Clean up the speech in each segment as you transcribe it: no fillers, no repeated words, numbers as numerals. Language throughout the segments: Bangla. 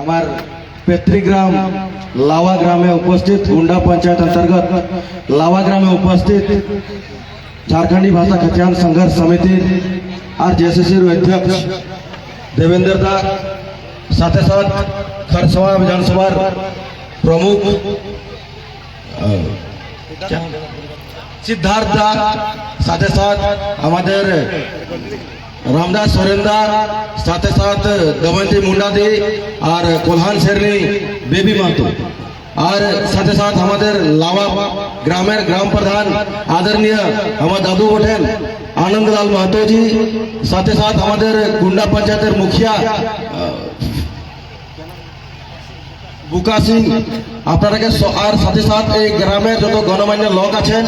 আমার पैतृक ग्राम लावा ग्राम में उपस्थित गुंडा पंचायत अंतर्गत लावा ग्राम में उपस्थित झारखंडी भाषा खतियान संघर्ष समिति और जेसीसी अध्यक्ष देवेंद्र दा साथ साथ खरसवा विधानसभा प्रमुख सिद्धार्थ दा साथ साथ हमारे रामदास सोरेंदा साथ साथ दमयंती मुंडा दी और कोल्हान शेरनी बेबी महतो और साथ साथ हमारे लावा ग्रामेर ग्राम प्रधान आदरणीय हमारे दादू गोठेन आनंदलाल महतो जी साथ साथ हमारे गुंडा पंचायत मुखिया बुका सिंह আপনারা আর সাথে সাথে এই গ্রামের যত গণমান্য লোক আছেন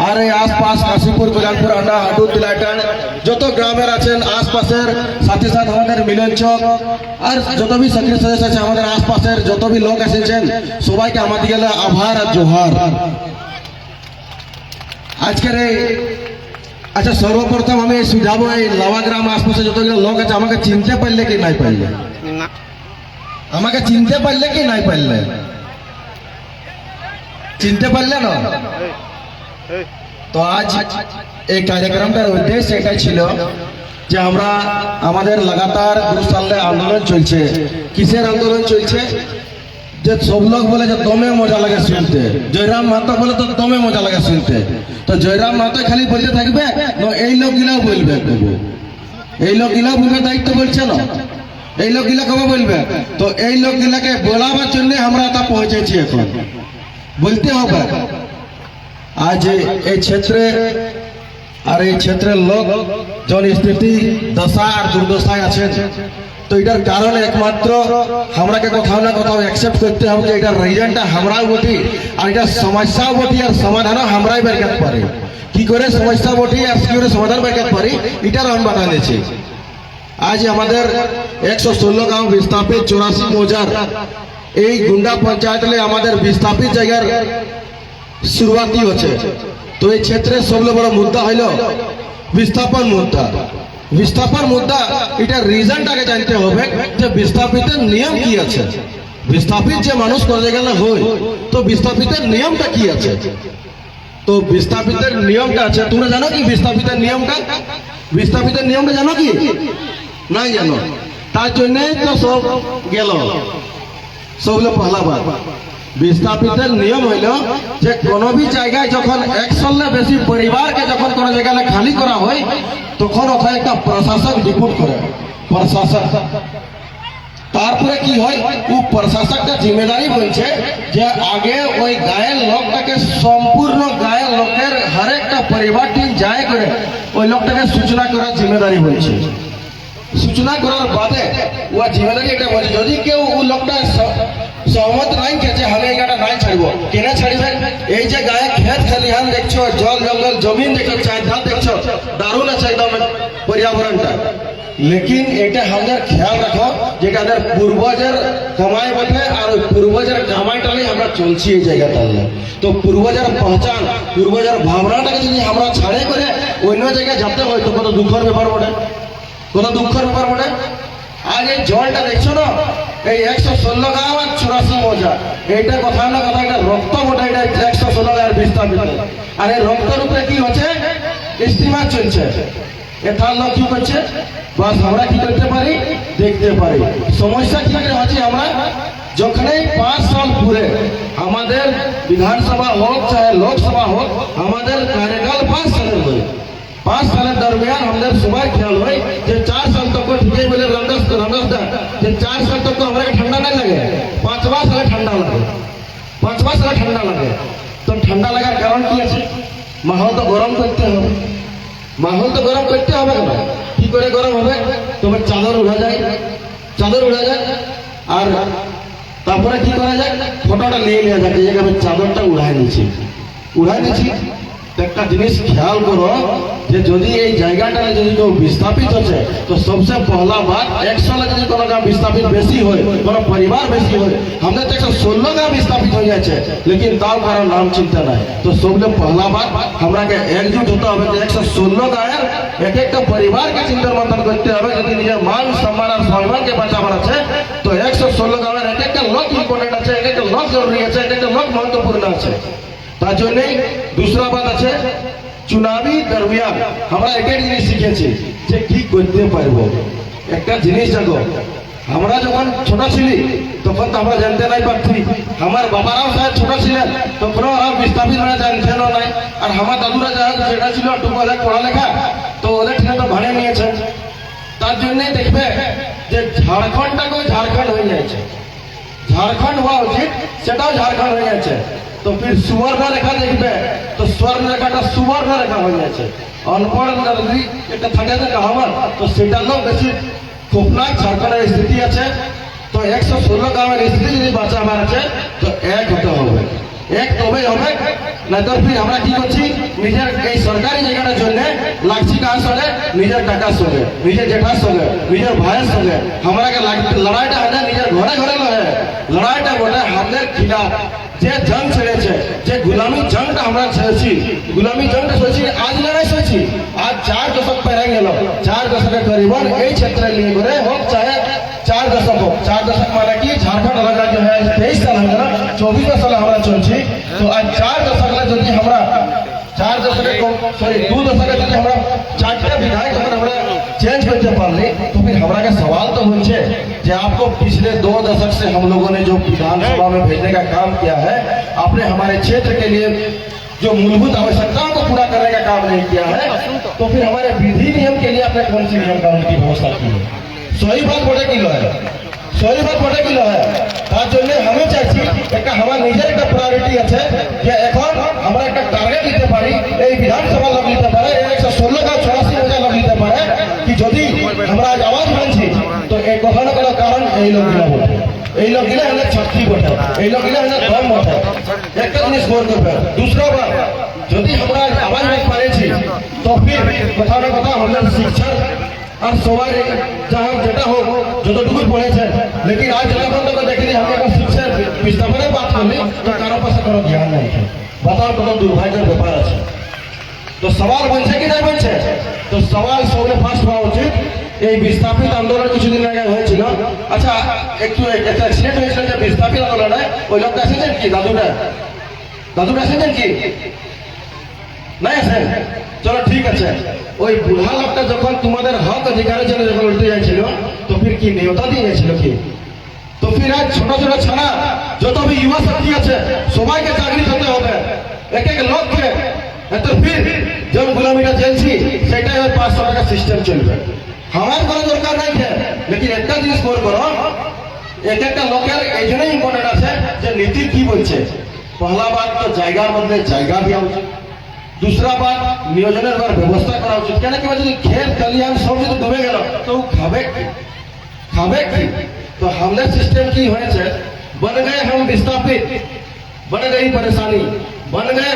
আর এই আশপাশ কাশীপুর কল্যাণপুর আন্ডা হাটু তিলাটান যত গ্রামের আছেন আশপাশের সাথে সাথে আমাদের মিলন চক আর যত বি সক্রিয় সদস্য আছে আমাদের আশপাশের যত বি লোক এসেছেন সবাইকে আমাদের গেলে আভার আর জোহার। আজকের এই আচ্ছা সর্বপ্রথম আমি সুঝাবো এই লাওয়া গ্রাম আশপাশে যতগুলো লোক আছে আমাকে চিনতে পারলে কি নাই পারলে আমাকে চিনতে পারলে কি নাই পারলে চিনতে পারলে না তো আজ এই কার্যক্রমটার উদ্দেশ্য এটাই ছিল যে আমরা আমাদের লাগাতার 2 সালে আন্দোলন চলছে। কিসের আন্দোলন চলছে যে সব লোক বলে যে দমে মজা লাগে শুনতে, জয়রাম মাহাতো বলে তো দমে মজা লাগে শুনতে, তো জয়রাম মাহাতো খালি বলতে থাকবে না এই লোকগুলাও বলবে, এই লোকগুলাও বলবে দায়িত্ব বলছে না, এই লোকগুলা কবে বলবে, তো এই লোকগুলাকে বলাবার জন্য আমরা তা পৌঁছেছি এখন বলতে হবে। আজ এই ক্ষেত্রে আর এই ক্ষেত্রের লোক জন স্থিতি দশা আর দুর্দশায় আছেন, তো এটার কারণে একমাত্র আমরাকে কোথাও না কোথাও অ্যাকসেপ্ট করতে হবে যে এটার রিজনটা আমরাও বটি আর এটা সমস্যাও বটি আর সমাধানও আমরাই বের করতে পারি। কি করে সমস্যা বটি আর কি করে সমাধান বের করতে পারি এটার আমি বাতা দিয়েছি। আজ আমাদের 116 গাঁও বিস্থাপিত 84 মৌজার এই গুন্ডা পঞ্চায়েত আমাদের বিস্থাপিত জায়গার শুরুয়াতি হচ্ছে। তো এই ক্ষেত্রে সবচেয়ে বড় মুদ্রা হইল বিস্থাপন মুদ্রা। বিস্থাপন মুদ্রা এটার রিজনটাকে জানতে হবে যে বিস্থাপিতের নিয়ম কি আছে, বিস্থাপিত যে মানুষ করে গেলে হয় তো বিস্থাপিতের নিয়মটা কি আছে। তো বিস্থাপিতের নিয়মটা আছে, তোমরা জানো কি বিস্থাপিতের নিয়মটা? বিস্থাপিতের নিয়মটা জানো কি? নাই জানো, তার জন্যই তো সব গেল সবগুলো পহলা বাদ। বিস্থাপিতের নিয়ম হইল যে কোনো भी জায়গায় যখন 100 বেশি পরিবারকে যখন কোনো জায়গায় খালি করা হয় তখন ওখানে একটা প্রশাসক রিপোর্ট করে, প্রশাসক তারপরে কি হয় ও প্রশাসকটা জিম্মেদারি বলছে যে আগে ওই গায়ের লোকটাকে সম্পূর্ণ গায়ের লোকের হরেকটা পরিবার টিম যায় করে ওই লোকটাকে সূচনা করার জিম্মেদারি বলছে। সূচনা করার বাদে ও জিম্মেদারি এটা বলছে যদি কেউ ও লোকটা সহমত নাই যে আমি এই গাটা নাই ছাড়ব, কেনে ছাড়বে? এই যে গায়ে ক্ষেত খালিহান দেখছো, জল জঙ্গল জমিন দেখছো, চারধার দেখছো, দারুণ আছে একদম पर्यावरणটা, लेकिन এটা আমাদের খেয়াল রাখো যে আমাদের পূর্বজের কামাই বটে আর ওই পূর্বজের কামাইটা নিয়ে আমরা চলছি এই জায়গাটা। তো পূর্বজের পহচান পূর্বজের ভাবনাটাকে যদি আমরা ছাড়ে করে অন্য জায়গায় যেতে হয় তো কত দুঃখের ব্যাপার বটে, কত দুঃখের ব্যাপার বটে। আজ এই জলটা দেখছো না এই 116 গাঁও আর 84 মৌজা, এইটা কথা না কথা এটা রক্ত বটে, এটা 116 গাঁয়ের বিস্তাপিত। আর এই রক্তের উপরে কি হচ্ছে স্টিমার চলছে, এথার লোক কি করছে বাস আমরা কি করতে পারি দেখতে পারি। সমস্যা কি হচ্ছে আমরা যখনই 5 সাল পুরে আমাদের বিধানসভা হোক চাहे লোকসভা হোক আমাদের कार्यकाल 5 সালের হয়, 5 সালের দরমিয়ান আমাদের সবাই খেয়াল হয় যে 4 সাল তক ঠিকই বলে রামদাস যে 4 সাল তক আমরা ঠান্ডা না লাগে, 5वां সালে ঠান্ডা লাগে, 5वां সালে ঠান্ডা লাগে। তো ঠান্ডা লাগার কারণ কি আছে? মাহল তো গরম করতে হবে, মাহল তো গরম করতে হবে না, কি করে গরম হবে? তবে চাদর উড়া যায়, চাদর উড়া যায় আর তারপরে কি করা যায় ফটোটা নিয়ে নেওয়া যায় যে আমি চাদরটা উড়াই নিচ্ছি, উড়াই নিচ্ছি। একটা জিনিস খেয়াল করো যে যদি এই জায়গাটা যদি কেউ বিস্থাপিত হচ্ছে তো সবচেয়ে পহলা বাত 100 যদি কোনো গাঁও বিস্থাপিত বেশি হয়, কোনো পরিবার বেশি হয়, আমাদের তো 116 গাঁও বিস্থাপিত হয়ে যাচ্ছে लेकिन তাও কারো নাম চিন্তা নাই। তো সবলে পহলা বাত আমরাকে একজুট হতে হবে যে 116 গাঁয়ের এক একটা পরিবারকে চিন্তা মন্থন করতে হবে। যদি নিজের মান সম্মান আর সম্মানকে বাঁচাবার আছে তো 116 জরুরি আছে, এক একটা লোক महत्वपूर्ण আছে। তার জন্যই दूसरा बात আছে চুনাবি দরমিয়ান আমরা একটা জিনিস শিখেছি যে কি করতে পারবো। একটা জিনিস দেখো, আমরা যখন ছোট ছিলি তখন তো আমরা জানতে নাই পারছি, আমার বাবারাও সাহেব ছোট ছিলেন তখন ওরা বিস্তাপিত মানে জানছেন নাই, আর আমার দাদুরা যেটা ছিল টুকু অনেক পড়ালেখা তো ওদের ঠিক তো ভাড়ে নিয়েছেন। তার জন্যই দেখবে যে ঝাড়খণ্ডটাকেও ঝাড়খণ্ড হয়ে যাচ্ছে, ঝাড়খণ্ড হওয়া উচিত সেটাও ঝাড়খণ্ড হয়ে যাচ্ছে। তো ফির সুবর্ণ রেখা দেখবে তো স্বর্ণ রেখাটা সুবর্ণ রেখা হয়ে যাচ্ছে। অনপড় যদি একটা থাকে না কাহাবত তো সেটা লোক বেশি খোপনাক ঝাড়খণ্ডের স্থিতি আছে। তো 116 গ্রামের স্থিতি যদি বাঁচাবার আছে তো এক হতে হবে, এক তবেই হবে। না তো ফির আমরা কি করছি নিজের এই সরকারি জায়গাটার জন্য লাগছি কার সঙ্গে, নিজের টাকার সঙ্গে, নিজের জেঠার সঙ্গে, নিজের ভাইয়ের সঙ্গে। আমাকে লড়াইটা হয় না নিজের ঘরে ঘরে লড়ে, লড়াইটা বটে আমাদের খিলাফ যে জং ছেড়েছে, যে গুলামি জংটা আমরা ছেড়েছি, গুলামি জংটা সইছি, আজ লড়াই সইছি। আজ 4 দশক পেরে গেল, 4 দশকের করিবন এই क्षेत्र लिए করে হোক চাहे 4 দশক হোক। 4 দশক মানে কি झारखंड अलग जो है 23 साल हो गया, 24 साल আমরা চলছি। তো আজ 4 দশক যদি আমরা 4 দশকে सॉरी 2 दशक যদি আমরা 4টা विधायक अगर আমরা चेंज करते पारले तो फिर हमारा का सवाल तो होचे कि आपको पिछले 2 दशक से हम लोगों ने जो विधानसभा में भेजने का काम किया है, आपने हमारे क्षेत्र के लिए जो मूलभूत आवश्यकताओं को पूरा करने का काम नहीं किया है, तो फिर हमारे विधि नियम के लिए आपने कौन सी नियम कानून की व्यवस्था की है? सही बात बड़े किलो है, सही बात बड़े किलो है। তার জন্য আমি চাইছি একটা আমার নিজের একটা প্রায়োরিটি আছে যে এখন আমরা একটা টার্গেট নিতে পারি, এই বিধানসভা লোক নিতে পারে, 116 का 84 হাজার লোক নিতে পারে কি যদি আমরা আজ আওয়াজ মানছি তো এই কখনো কোনো কারণ এই লোকগুলো বটে, এই লোকগুলো হলে শক্তি বটে, এই লোকগুলো হলে দম বটে। একটা জিনিস মনে করবে, दूसरा बात যদি আমরা আওয়াজ মানতে পারেছি তো ফির কোথাও না কোথাও আমাদের শিক্ষা আর সবাই যাহা যেটা হোক যতটুকু পড়েছে, लेकिन आज যখন তো দেখলি हम এখন শিক্ষা বিস্তাপনে বাত করলি তো কারো পাশে কোনো জ্ঞান নাই। बताओ কত দুর্ভাগ্যের ব্যাপার আছে। তো সওয়াল বলছে কি নাই বলছে, তো সওয়াল সবলে ফার্স্ট হওয়া উচিত। এই বিস্তাপিত আন্দোলন কিছুদিন আগে হয়েছিল, আচ্ছা একটু একটা অ্যাক্সিডেন্ট হয়েছিল যে বিস্তাপিত আন্দোলনে ওই লোকটা এসেছেন কি, দাদুটা এসেছেন কি নাই আসেন? চলো ঠিক আছে। ওই বুড়া লোকটা যখন তোমাদের হক অধিকারের জন্য যখন উঠতে যাচ্ছিল তো ফির কি নিয়তা দিয়ে গেছিল কি? তো ফির আজ ছোট ছোট ছাড়া যত भी युवा शक्ति আছে সবাইকে চাকরি করতে হবে, এক এক লোককে। তো ফির যখন গুলামিটা চলছি সেটাই ওই 500 টাকা সিস্টেম চলবে। আমার কোনো দরকার নাই है, लेकिन একটা জিনিস মনে করো এক একটা লোকের এই জন্যই ইম্পর্টেন্ট আছে যে নীতি কি বলছে। পহলা বাত তো জায়গার মধ্যে জায়গা দেওয়া উচিত, दूसरा बात नियोजনের ব্যবস্থা করা উচিত। কেন কি যদি খেত खलिहान সব যদি ডুবে গেল তো খাবে কি? तो हमने सिस्टम की হয়েছে बन गए हम विस्थापित, बढ़ गई परेशानी, बन गए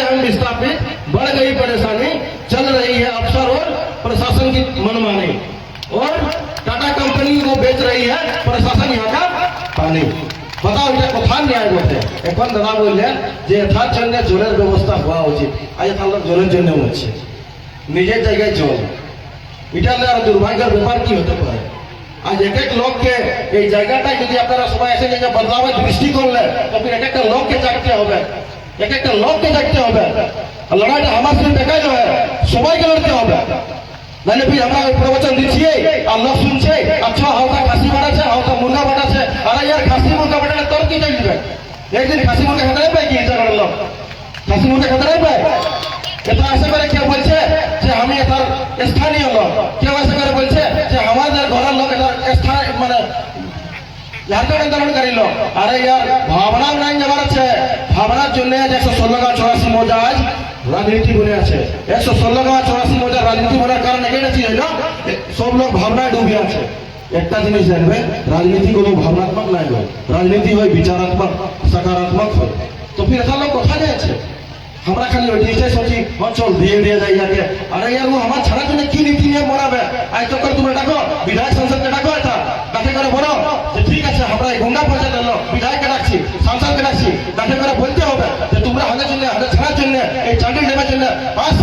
हम विस्थापित, बढ़ गई परेशानी, चल रही है अफसर और प्रशासन की मनमानी, और टाटा कंपनी को बेच रही है प्रशासन यहाँ का पानी। बताओ এটা কোথায় ন্যায় বলতে? এখন দাদা বললেন যে এটার জন্য জলের ব্যবস্থা হওয়া উচিত। আজ তাহলে জলের জন্য হচ্ছে নিজের জায়গায় জল, এটা আর দুর্ভাগ্যের ব্যাপার কি হতে পারে? আজ এক এক লোককে এই জায়গাটায় যদি আপনারা সবাই এসে যে বদলাবের দৃষ্টি করলে তো ফির এক একটা লোককে জাগতে হবে, এক একটা লোককে জাগতে হবে। আর লড়াইটা আমার সঙ্গে দেখাই নয়, সবাইকে লড়তে হবে। নাহলে ফির আমরা প্রবচন দিচ্ছি আর লোক শুনছে আচ্ছা হাওকা খাসি বানাচ্ছে, হাওকা মুরগা বানাচ্ছে, আরে यार খাসি মুরগা বানালে তোর কি চলবে? একদিন খাসি মুরগা খেতে নাই পায় কি এটা করে লোক? খাসি মুরগা খেতে নাই পায়? এটা আসে করে কেউ বলছে যে আমি এটার স্থানীয় লোক, কেউ আসে করে বলছে যে আমাদের ঘরের লোক এটার স্থান মানে ঝাড়খণ্ড আন্দোলনকারী লোক। আরে यार ভাবনা নাই যাবার আছে, ভাবনার জন্য 116 का 84 মৌজা আজ রাজনীতি বনে আছে। 116 का 84 মৌজা রাজনীতি বনার কারণ এটা কি হলো, সব লোক ভাবনায় ডুবে আছে। একটা জিনিস জানবে, রাজনীতি কোনো ভাবনাত্মক নাই হয়, রাজনীতি হয় বিচারাত্মক, সকারাত্মক হয়। তো ফির এটা লোক কোথায় যাচ্ছে? আমরা খালি ওই জিনিসটাই সোচি অঞ্চল দিয়ে যায় যাকে। আরে यार वो আমার ছাড়া জন্য কি নীতি নিয়ে মরাবে? আজ তো করে তুমি ডাকো বিধায়ক সংসদকে ডাকো, এটা ডাকে করে বলো যে ঠিক আছে আমরা এই গঙ্গা পঞ্চায়েত এলো বিধায়ককে ডাকছি, সাংসদকে ডাকছি, ডাকে করে বলতে হবে যে তোমরা আমাদের জন্য আমাদের ছাড়ার জন্য এই চাকরি নেবার জন্য 5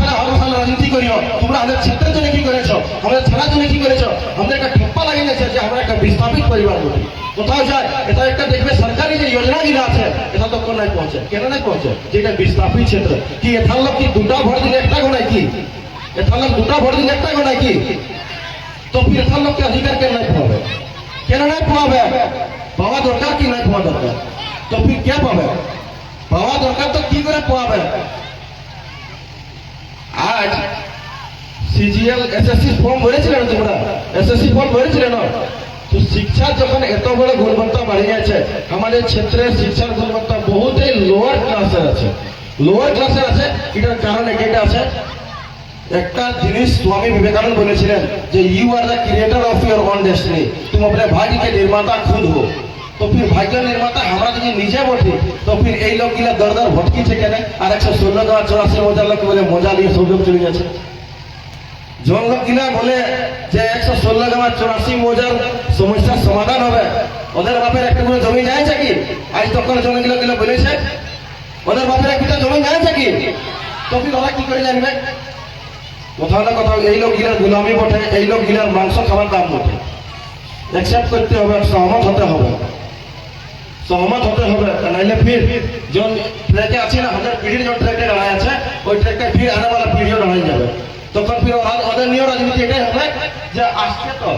সাল রাজনীতি করিও, তোমরা আমাদের ক্ষেত্রের জন্য কি করেছো, আমাদের ছাড়ার জন্য কি করেছো, আমাদের একটা ঠপ্পা লাগিয়ে গেছে যে আমরা একটা বিস্থাপিত পরিবার বলি, কোথাও যায় এটা একটা দেখবে সরকারি যে যোজনাগুলো আছে এটা তো কোন নাই পৌঁছে, কেন নাই পৌঁছে? যেটা বিস্থাপিত ক্ষেত্র কি এথার লোক কি দুটা ভোট দিলে একটা গো নাই কি? এথার লোক দুটা ভোট দিলে একটা গো নাই কি? তো ফির এথার লোককে অধিকার কেন নাই পাবে? কেন নাই পাবে? পাওয়া দরকার কি নাই পাওয়া দরকার? তো ফির কে পাবে? পাওয়া দরকার তো কি করে পাবে? আজ সিজিএল এসএসসি ফর্ম ভরেছিলেন তোমরা, এসএসসি ফর্ম ভরেছিলেন না? তো শিক্ষা যখন এত বড় গুণবত্তা বাড়ে গেছে, আমাদের ক্ষেত্রে শিক্ষার গুণবত্তা বহুতই লোয়ার ক্লাসের আছে, লোয়ার ক্লাসের আছে। এটার কারণ এটা আছে, একটা জিনিস স্বামী বিবেকানন্দ বলেছিলেন যে you are the creator of your own destiny, तुम अपने भाग्य के निर्माता खुद हो। तो फिर भाग्य निर्माता हमरा যদি নিজে বটি, তো फिर এই লোকগুলা দর দর ভটকিছে কেন? আর 116,84 লোক বলে মজা নিয়ে সব লোক চলে যাচ্ছে। জন লোকগুলা বলে যে 116,84 মজার সমস্যার সমাধান হবে, ওদের বাপের একটা করে জমি যায়ছে কি? আজ তখন জনগুলো বলেছে ওদের বাপের একটা জমি যায়ছে কি? তো फिर ওরা কি করে জানবে? কোথাও না কোথাও এই লোকগুলার গোলামি বটে, এই লোকগুলার মাংস খাবার দাম বটে। অ্যাকসেপ্ট করতে হবে, সহমত হতে হবে, সহমত হতে হবে। নাইলে ফির জন ট্রেকে আছে না, হাজার পিढ़ির জন ট্রেকে দাঁড়ায় আছে, ওই ট্রেকটা ফির আনে वाला পিढ़িও দাঁড়ায় যাবে। তখন ফির ওদের নিয়ে রাজনীতি এটাই হবে যে আসছে তো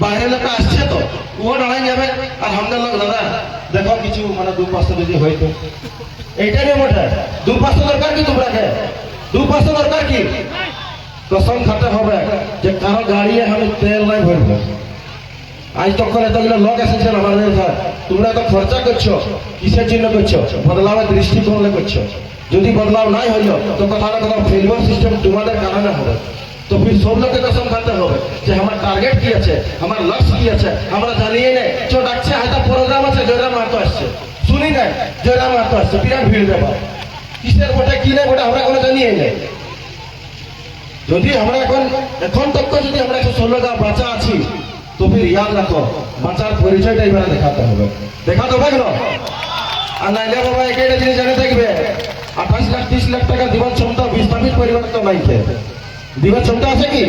বাইরের লোক আসছে তো ও দাঁড়ায় যাবে, আর আমাদের লোক দাদা দেখো কিছু মানে 2-5 যদি হইতো এইটা নিয়ে মোটে 2-5 দরকার কি? তোমরাকে 2-5 দরকার কি? কসম খাতে হবে যে কারো গাড়ি আমি তেল নাই ভরবো। আজ তখন এতগুলো লোক এসেছেন আমাদের ঘর, তোমরা তো খরচা করছো কিসের জন্য করছো? বদলাওয়ের দৃষ্টিকোণে করছো। যদি বদলাও নাই হইল তো কথা না কথা ফেলবার সিস্টেম তোমাদের কারণে হবে। তো ফির সব লোককে কসম খাতে হবে যে আমার টার্গেট কি আছে, আমার লক্ষ্য কি আছে, আমরা জানিয়ে নেই। চো ডাকছে হয়তো প্রোগ্রাম আছে, জয়রাম মাহাতো আসছে, শুনি নাই জয়রাম মাহাতো আসছে, বিরাট ভিড় দেবা, কিসের বটে কি নেই বটে আমরা কোনো জানিয়ে নেই। যদি আমরা এখন তক যদি আমরা 116 বাঁচা আছি, তো ফির ইয়াদ রাখো বাঁচার পরিচয়টা এবারে দেখাতে হবে, দেখাতে হবে কেন? আর নাইলে বাবা একটা জিনিস জানে থাকবে 28 লাখ 30 লাখ টাকা দিবার ক্ষমতা বিস্তাপিত পরিবার তো নাই, দিবার ক্ষমতা আছে কি?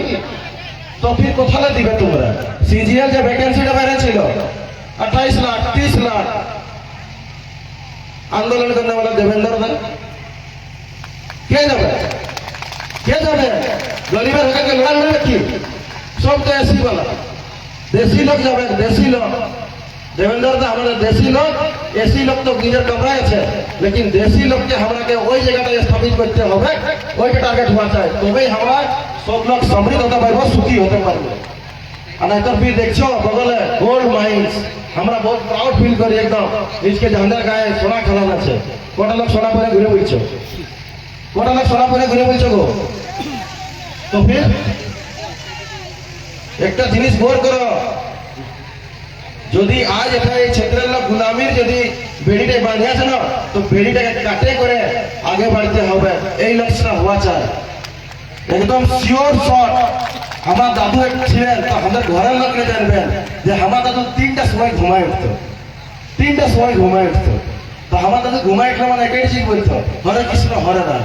তো ফির কোথালে দিবে তোমরা? সিজিএল যে ভ্যাকেন্সিটা বেড়ে ছিল 28 লাখ 30 লাখ, আন্দোলন করনে वाला দেবেন্দ্র দা কে যাবে? কে যাবে? গরিবের হকে লড়াই হবে কি? সব তো এসি वाला দেশি লোক যাবে, দেশি লোক। देवेंद्र दा हमारे देसी लोग, एसी लोग तो गिजर कमरा আছে, लेकिन देसी लोग के हमरा के ওই জায়গাটা স্থাপিত করতে হবে, ওইটা টার্গেট হওয়া চাই, তবেই আমরা সব লোক সমৃদ্ধ হতে পারবো, সুখী হতে পারবো। আর তো ফির দেখছো বগলে গোল্ড মাইন্স, আমরা বহুত প্রাউড ফিল করি একদম নিজকে যে আমাদের গায়ে সোনা খালান আছে। কটা লোক সোনা পরে ঘুরে বলছো? কটা লোক সোনা পরে ঘুরে বলছো গো? তো ফির একটা জিনিস গৌর করো, যদি আজ এটা এই ক্ষেত্রের লোক গুলামির যদি বেড়িটা বাঁধিয়েছে না, তো বেড়িটাকে কাটে করে আগে বাড়তে হবে, এই লক্ষ্যটা হওয়া চাই একদম শিওর শট। আমার দাদু ছিলেন, তো আমাদের ঘরের লোককে জানবেন যে আমার দাদু 3টার সময় ঘুমায় উঠতো, 3টার সময় ঘুমায় উঠতো। তো আমার দাদু ঘুমায় উঠলে মানে এটাই ঠিক বলতো হরে কৃষ্ণ হরে রাম,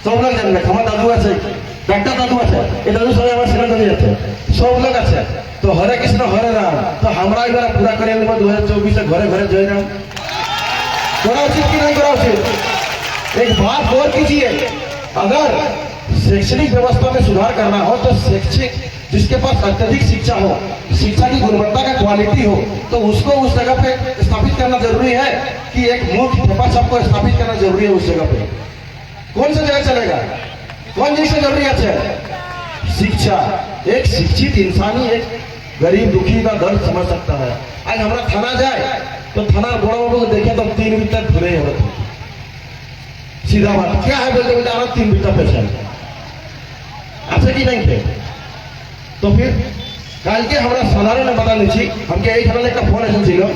সব লোক জানবে। আমার দাদু আছে, ডাক্তার দাদু আছে, এই দাদু সবাই আমার ছেলে দাদু আছে, সব লোক আছে। तो हरे कृष्ण हरे राम, तो हमरा एक बार पूरा करे 2024 घरे घरे जय राम करा उचित कि नहीं करा उचित? एक बात और कीजिए, अगर शैक्षणिक व्यवस्था में सुधार करना हो तो शैक्षिक जिसके पास अत्यधिक शिक्षा हो, शिक्षा की गुणवत्ता का क्वालिटी हो, तो उसको उस जगह पे स्थापित करना जरूरी है कि एक मूर्ख ठेपा सबको स्थापित करना जरूरी है उस जगह पे। कौन सा जगह चलेगा? कौन जिससे जरूरी है? शिक्षा। एक शिक्षित इंसान ही एक गरीब दुखी का दर्द समझ सकता है। आज हमारा थाना जाए तो थाना बड़ा बाबू को देखे तो 3 बिट्टा धुरे हो, सीधा बात क्या है बोलते बोलते हमारा 3 बिट्टा पेशेंट अच्छा कि नहीं थे। तो फिर कल के हमारा साधारण बता लीजिए, हमके एक थाना एक फोन ऐसा छिलो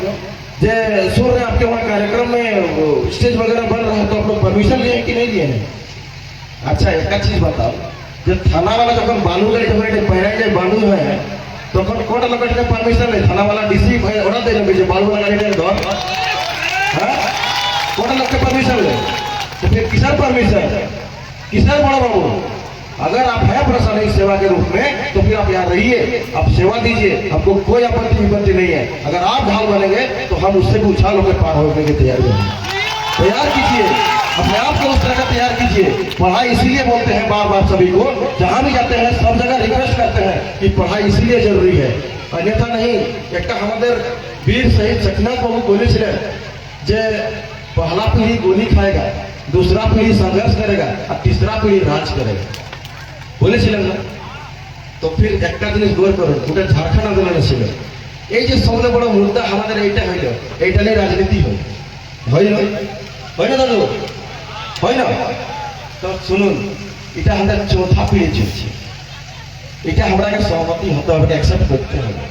जे सुन रहे आपके वहाँ कार्यक्रम में स्टेज वगैरह बन रहा है, तो आप लोग परमिशन लिए कि नहीं लिए? अच्छा एक चीज बताओ, जब थाना वाला जब बालू गए जब पहले जाए बालू है তখন কোটা লোকের পারমিশন নেই, থানাওয়ালা ডিসি অর্ডার দেয় না যে বালু वाला गाड़ी धर, হ্যাঁ কোটা লোককে পারমিশন নেই। তো फिर किसर परमिशन, किसर बड़ा बाबू अगर आप हैं प्रशासनिक सेवा के रूप में तो फिर आप यहाँ रहिए, आप सेवा दीजिए, हमको कोई आपत्ति विपत्ति नहीं है। अगर आप ढाल बनेंगे तो हम उससे भी उछाल होकर पार होने की तैयारी है। तैयार कीजिए अपने आप को, उस तरह का तैयार कीजिए। पढ़ाई इसीलिए बोलते हैं बार बार सभी को, जहां भी जाते हैं सब जगह रिक्वेस्ट करते हैं कि पढ़ाई इसीलिए जरूरी है, अन्यथा नहीं। एक हमारे वीर शहीद सखीनाथ बाबू बोले जे पहला पीढ़ी गोली खाएगा, दूसरा पीढ़ी संघर्ष करेगा और तीसरा पीढ़ी राज करेगा बोले ना। तो फिर एक जिनिस गौर करें, गोटे झारखंड आंदोलन ছিল, এই যে সবচেয়ে বড় মুদ্রা আমাদের এইটা হইল, এইটা নিয়ে রাজনীতি হয় না দাদু, হয় না? তো শুনুন, এটা আমাদের চৌথা পিढ़ी চলছে, এটা আমরা सहमति হতে হবে, অ্যাকসেপ্ট করতে হবে।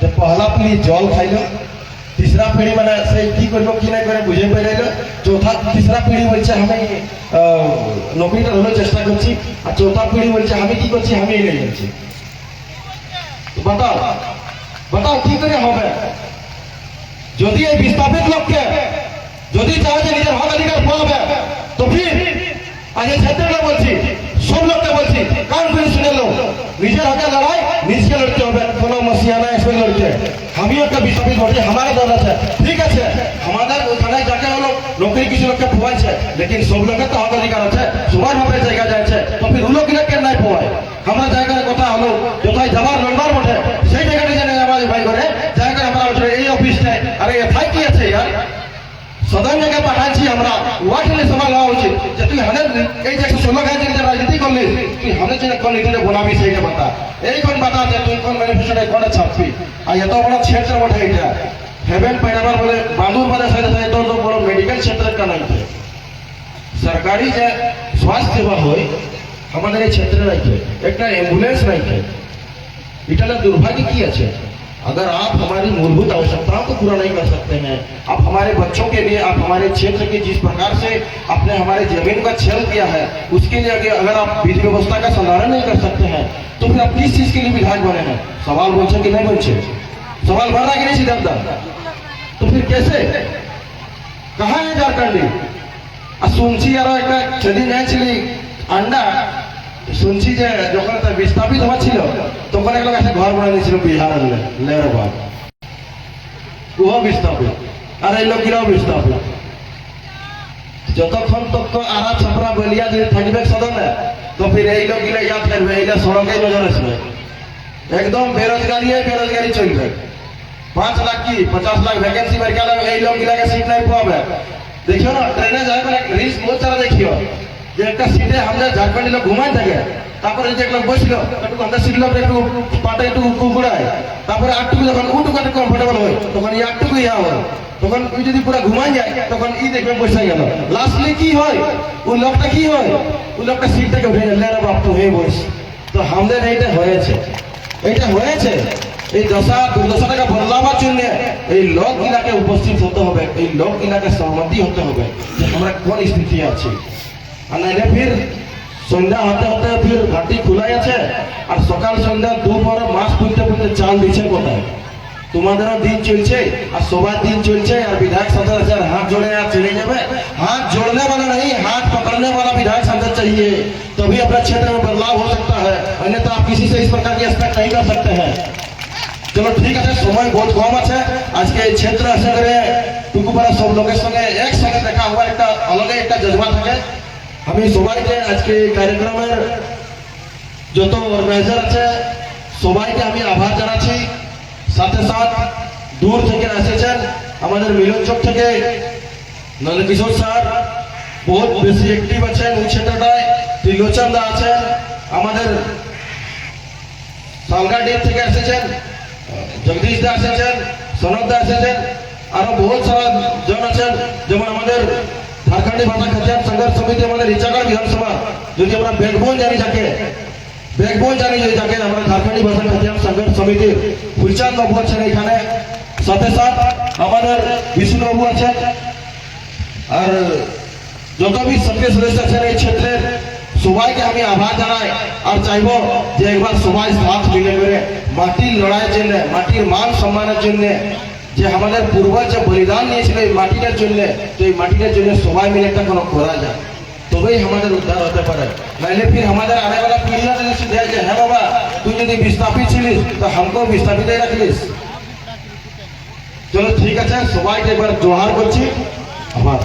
যে পহলা পিढ़ी জল খাইল, तीसरा पीढ़ी মানে সেই কি করবো কি না করে বুঝে পাইল, চৌথা तीसरा पीढ़ी বলছে আমি নৌকরিটা ধরার চেষ্টা করছি, আর চৌথা पीढ़ी বলছে আমি কি করছি, আমি এই নিয়ে যাচ্ছি। बताओ কি করে হবে? যদি এই বিস্তাপিত লোককে যদি চায় যে নিজের হক অধিকার পাবে, তো ফির আজ এই ক্ষেত্রে বলছি, সব লোককে বলছি, কান করে শুনে লো, নিজের হকে লড়াই নিজকে লড়তে হবে, কোনো মসিয়ানা এসে লড়তে। আমিও একটা বিস্তাপিত বলছি, আমার দল আছে, ঠিক আছে, আমাদের ওখানে যাকে হলো নৌকরি কিছু লোককে পোয়াইছে, লেকিন সব লোকের তো হক অধিকার আছে, সমানভাবে জায়গা যাচ্ছে, তো ফির ওগুলো কিনা কেন নাই পোয়ায়? আমরা জায়গার কথা হলো কোথায় যাবার লড়বার বটে, সেই জায়গাটা জেনে আমার ভাই করে জায়গায় আমরা এই অফিসটায়, আরে এথায় কি আছে ইয়ার সদন জায়গায় পাঠাচ্ছি আমরা, ওয়ার্ডে সভা লওয়া উচিত যে তুই হানের এই যে 16 গায়ে যে রাজনীতি করলি, তুই হানের জন্য কোন নীতিটা বনাবি সেইটা বাতা, এই কোন বাতা যে তুই কোন ম্যানিফেস্টোটা কোনটা ছাপবি। আর এত বড় ক্ষেত্র বটে এটা, হেভেন पैरावर बोले बांदूर बादा साइड से तो बड़ो मेडिकल क्षेत्र का नहीं है, सरकारी जे स्वास्थ्य सेवा होय हमारे क्षेत्र नहीं है, एक एम्बुलेंस नहीं है। इतना दुर्भाग्य की है, अगर आप हमारी मूलभूत आवश्यकताओं को पूरा नहीं कर सकते हैं, आप हमारे बच्चों के लिए, आप हमारे क्षेत्र के जिस प्रकार से आपने हमारे जमीन का छल किया है, उसके लिए अगर आप विधि व्यवस्था का संधारण नहीं कर सकते हैं, तो फिर आप किस चीज के लिए विधायक बने हैं? सवाल पूछे कि नहीं पूछे? सवाल भर रहा कि नहीं सीधा? तो फिर कैसे, कहाँ है झारखंडी? শুনছি আরো একটা সেদিন যাচ্ছিলি আন্ডা, শুনছি যে যখন বিস্তাপিত হচ্ছিল তখন এক লোক এসে ঘর বানিয়ে দিয়েছিল বিহারের লের বাগ, ও বিস্তাপিত, আর এই লোকগুলাও বিস্তাপিত। যতক্ষণ তক আরা ছাপরা বলিয়া যদি থাকবে সদনে, তো ফির এই লোকগুলা ইয়াদ করবে, এইটা সড়কে নজর আসবে, একদম বেরোজগারি চলবে। 5 লাখ কি 50 লাখ ভ্যাকেন্সি বের গেলে এই লোকগুলাকে সিট নাই পাবে। देखियो ना ट्रेने जाए रिल्स बहुत सारा देखियो যে একটা সিটে আমাদের ঝাড়খন্ডি লোক ঘুমায় থাকে, তারপরে যে এক লোক বসছিল একটু আমাদের সিট লোক একটু পাটা একটু কুকুড়ায়, তারপরে আটটুকু যখন উটুকু একটু কমফোর্টেবল হয় তখন এই আটটুকু ইয়া হয়, তখন ওই যদি পুরো ঘুমায় যায় তখন ই দেখবে বসে গেল, লাস্টলি কি হয় ওই লোকটা কি হয়, ওই লোকটা সিট থেকে উঠে গেল, রে বাপ তো হয়ে বস। তো আমাদের এইটা হয়েছে এই দশা দুর্দশাটাকে বদলাবার জন্য এই লোকগুলাকে উপস্থিত হতে হবে, এই লোকগুলাকে সহমতি হতে হবে যে আমরা কোন স্থিতি আছি। আর নাইলে ফির সন্ধ্যা হতে হতে ফির ঘাটি খোলাই আছে, আর সকাল সন্ধ্যা দুপুরে মাস পুঁতে চাল দিচ্ছে কোথায়? তোমাদেরও দিন চলছে আর সবার দিন চলছে, আর विधायक सांसद हाथ जोड़े आप चले जाए, हाथ जोड़ने वाला नहीं, हाथ पकड़ने वाला विधायक सांसद चाहिए, तभी अपने क्षेत्र में बदलाव हो सकता है, अन्यथा आप किसी से इस प्रकार की एक्सपेक्ट नहीं कर सकते हैं। चलो ठीक है, समय बहुत कम আছে, আজকে এই ক্ষেত্র আশা করে টুকুপাড়া সব লোকের সঙ্গে একসঙ্গে দেখা হওয়ার একটা আলাদা একটা জজবা থাকে। আমি সবাইকে আজকে এই কার্যক্রমের যত অর্গানাইজার আছে সবাইকে আমি আভার জানাচ্ছি, সাথে সাথ দূর থেকে এসেছেন আমাদের মিলন চক থেকে নন্দকিশোর স্যার বহুত বেশি অ্যাক্টিভ আছেন ওই ক্ষেত্রটায়, ত্রিলোচন দা আছেন, আমাদের সালগাডির থেকে এসেছেন জগদীশ দা এসেছেন, সনদ দা এসেছেন, আরো বহুত সারা জন আছেন, যেমন আমাদের ঝাড়খন্ডী ভাষা খ্যাতিয়ান সংঘর্ষ সমিতি, আমাদের ইচ্ছাগড় বিধানসভা, যদি আমরা ব্যাকবোন জানি যাকে আমরা ঝাড়খন্ডী ভাষা খ্যাতিয়ান সংঘর্ষ সমিতি ফুলচাঁদ বাবু আছেন এখানে, সাথে সাথ আমাদের বিষ্ণু বাবু আছেন, আর যত বি সক্রিয় সদস্য আছেন এই ক্ষেত্রের সবাইকে আমি আভার জানাই, আর চাইব যে একবার সবাই সাথ মিলে করে মাটির লড়াইয়ের জন্য, মাটির মান সম্মানের জন্য, যে আমাদের পূর্বজ যে বলিদান নিয়েছিল এই মাটিটার জন্য, তো এই মাটিটার জন্য সবাই মিলে একটা কোনো করা যায়। তবেই আমাদের উদ্ধার হতে পারে। নাইলে ফির আমাদের আনে वाला पीढ़ियां যদি সিধে যে হ্যাঁ বাবা তুই যদি বিস্তাপিত ছিলিস তো हमको বিস্তাপিত রাখলিস। চলো ঠিক আছে, সবাইকে একবার জোহার করছি। আবার